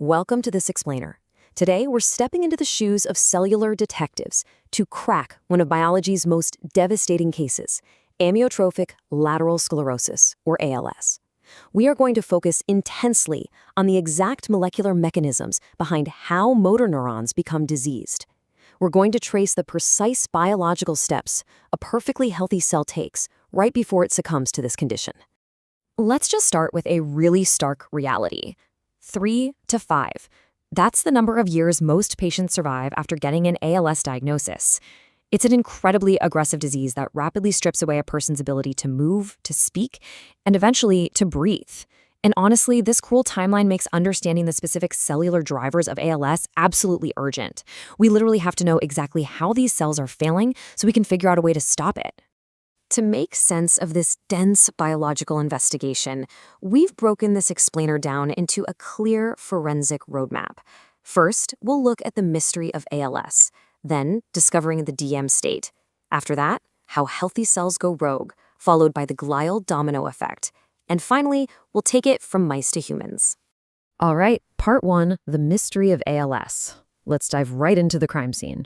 Welcome to this explainer. Today, we're stepping into the shoes of cellular detectives to crack one of biology's most devastating cases, amyotrophic lateral sclerosis, or ALS. We are going to focus intensely on the exact molecular mechanisms behind how motor neurons become diseased. We're going to trace the precise biological steps a perfectly healthy cell takes right before it succumbs to this condition. Let's just start with a really stark reality. 3 to 5. That's the number of years most patients survive after getting an ALS diagnosis. It's an incredibly aggressive disease that rapidly strips away a person's ability to move, to speak, and eventually to breathe. And honestly, this cruel timeline makes understanding the specific cellular drivers of ALS absolutely urgent. We literally have to know exactly how these cells are failing so we can figure out a way to stop it. To make sense of this dense biological investigation, we've broken this explainer down into a clear forensic roadmap. First, we'll look at the mystery of ALS, then discovering the DM state. After that, how healthy cells go rogue, followed by the glial domino effect. And finally, we'll take it from mice to humans. All right, part 1, the mystery of ALS. Let's dive right into the crime scene.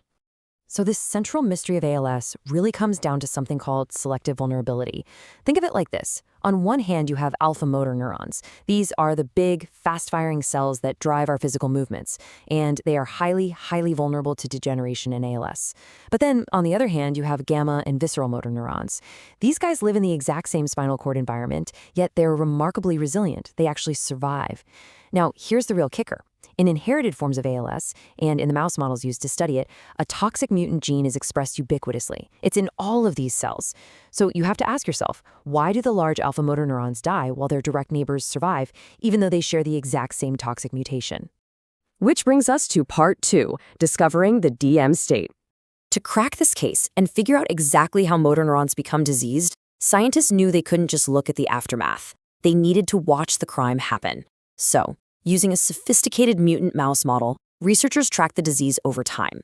So this central mystery of ALS really comes down to something called selective vulnerability. Think of it like this. On one hand, you have alpha motor neurons. These are the big, fast-firing cells that drive our physical movements, and they are highly vulnerable to degeneration in ALS. But then, on the other hand, you have gamma and visceral motor neurons. These guys live in the exact same spinal cord environment, yet they're remarkably resilient. They actually survive. Now, here's the real kicker. In inherited forms of ALS, and in the mouse models used to study it, a toxic mutant gene is expressed ubiquitously. It's in all of these cells. So you have to ask yourself, why do the large alpha motor neurons die while their direct neighbors survive, even though they share the exact same toxic mutation? Which brings us to part 2, discovering the DM state. To crack this case and figure out exactly how motor neurons become diseased, scientists knew they couldn't just look at the aftermath. They needed to watch the crime happen. So, using a sophisticated mutant mouse model, researchers tracked the disease over time.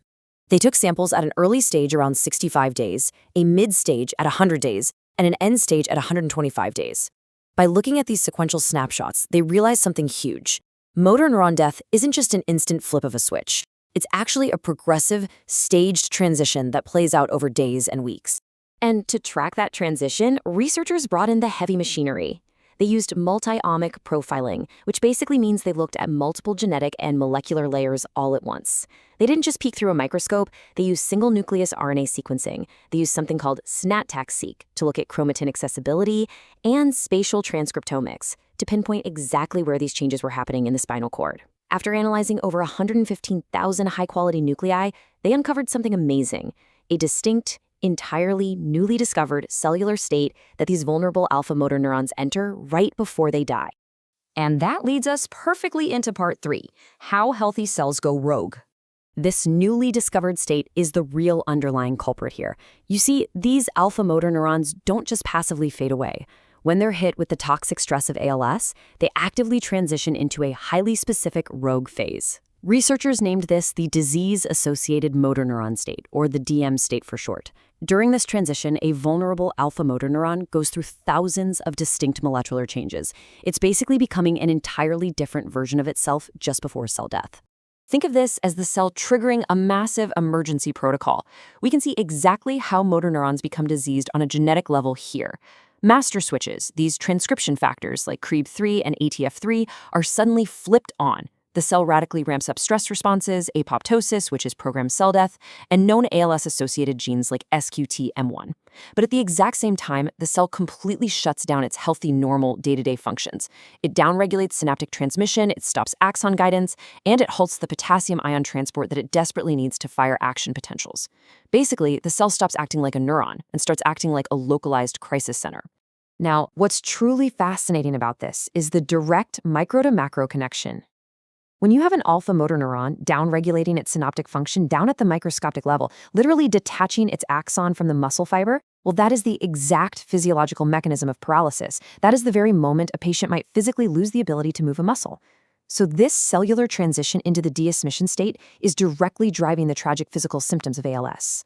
They took samples at an early stage around 65 days, a mid-stage at 100 days, and an end stage at 125 days. By looking at these sequential snapshots, they realized something huge. Motor neuron death isn't just an instant flip of a switch. It's actually a progressive, staged transition that plays out over days and weeks. And to track that transition, researchers brought in the heavy machinery. They used multi-omic profiling, which basically means they looked at multiple genetic and molecular layers all at once. They didn't just peek through a microscope, they used single-nucleus RNA sequencing. They used something called SNAT-TAC-seq to look at chromatin accessibility and spatial transcriptomics to pinpoint exactly where these changes were happening in the spinal cord. After analyzing over 115,000 high-quality nuclei, they uncovered something amazing, a distinct, entirely newly discovered cellular state that these vulnerable alpha motor neurons enter right before they die. And that leads us perfectly into part 3, how healthy cells go rogue. This newly discovered state is the real underlying culprit here. You see, these alpha motor neurons don't just passively fade away. When they're hit with the toxic stress of ALS, they actively transition into a highly specific rogue phase. Researchers named this the disease-associated motor neuron state, or the DM state for short. During this transition, a vulnerable alpha motor neuron goes through thousands of distinct molecular changes. It's basically becoming an entirely different version of itself just before cell death. Think of this as the cell triggering a massive emergency protocol. We can see exactly how motor neurons become diseased on a genetic level here. Master switches, these transcription factors like CREB3 and ATF3, are suddenly flipped on. The cell radically ramps up stress responses, apoptosis, which is programmed cell death, and known ALS-associated genes like SQTM1. But at the exact same time, the cell completely shuts down its healthy, normal, day-to-day functions. It downregulates synaptic transmission, it stops axon guidance, and it halts the potassium ion transport that it desperately needs to fire action potentials. Basically, the cell stops acting like a neuron and starts acting like a localized crisis center. Now, what's truly fascinating about this is the direct micro-to-macro connection. When you have an alpha motor neuron downregulating its synaptic function down at the microscopic level, literally detaching its axon from the muscle fiber, well, that is the exact physiological mechanism of paralysis. That is the very moment a patient might physically lose the ability to move a muscle. So this cellular transition into the deismission state is directly driving the tragic physical symptoms of ALS.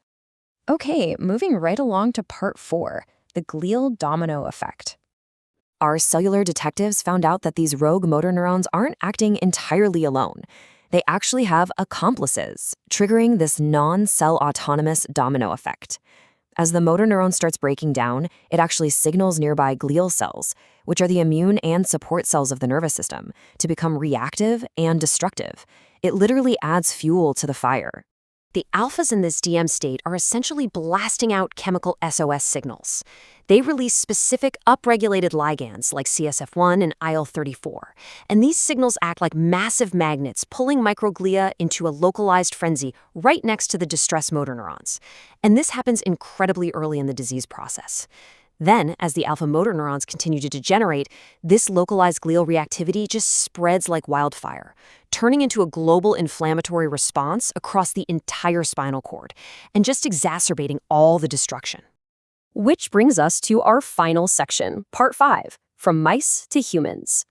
Okay, moving right along to part 4, the glial domino effect. Our cellular detectives found out that these rogue motor neurons aren't acting entirely alone. They actually have accomplices, triggering this non-cell autonomous domino effect. As the motor neuron starts breaking down, it actually signals nearby glial cells, which are the immune and support cells of the nervous system, to become reactive and destructive. It literally adds fuel to the fire. The alphas in this DM state are essentially blasting out chemical SOS signals. They release specific upregulated ligands like CSF1 and IL-34, and these signals act like massive magnets pulling microglia into a localized frenzy right next to the distressed motor neurons. And this happens incredibly early in the disease process. Then, as the alpha motor neurons continue to degenerate, this localized glial reactivity just spreads like wildfire, turning into a global inflammatory response across the entire spinal cord, and just exacerbating all the destruction. Which brings us to our final section, Part 5, From Mice to Humans.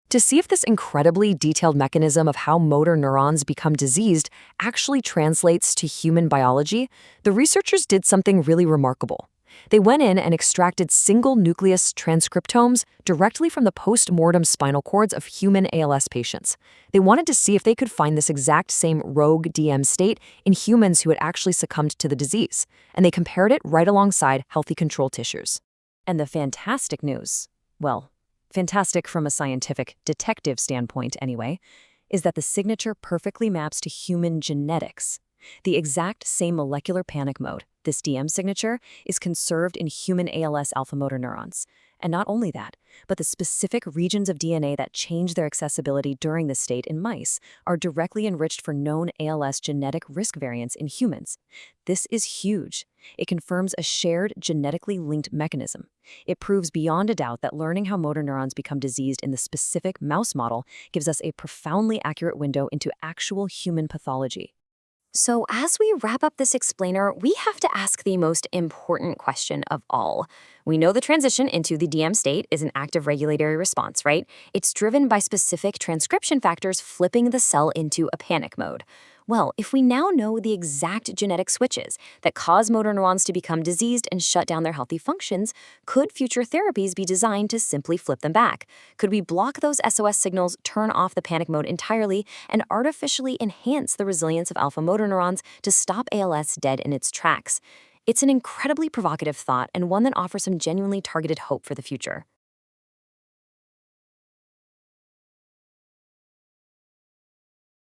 To see if this incredibly detailed mechanism of how motor neurons become diseased actually translates to human biology, the researchers did something really remarkable. They went in and extracted single-nucleus transcriptomes directly from the post-mortem spinal cords of human ALS patients. They wanted to see if they could find this exact same rogue DM state in humans who had actually succumbed to the disease, and they compared it right alongside healthy control tissues. And the fantastic news, well, fantastic from a scientific detective standpoint anyway, is that the signature perfectly maps to human genetics. The exact same molecular panic mode, this DM signature, is conserved in human ALS alpha motor neurons. And not only that, but the specific regions of DNA that change their accessibility during this state in mice are directly enriched for known ALS genetic risk variants in humans. This is huge. It confirms a shared genetically linked mechanism. It proves beyond a doubt that learning how motor neurons become diseased in the specific mouse model gives us a profoundly accurate window into actual human pathology. So as we wrap up this explainer, we have to ask the most important question of all. We know the transition into the DM state is an active regulatory response, right? It's driven by specific transcription factors flipping the cell into a panic mode. Well, if we now know the exact genetic switches that cause motor neurons to become diseased and shut down their healthy functions, could future therapies be designed to simply flip them back? Could we block those SOS signals, turn off the panic mode entirely, and artificially enhance the resilience of alpha motor neurons to stop ALS dead in its tracks? It's an incredibly provocative thought and one that offers some genuinely targeted hope for the future.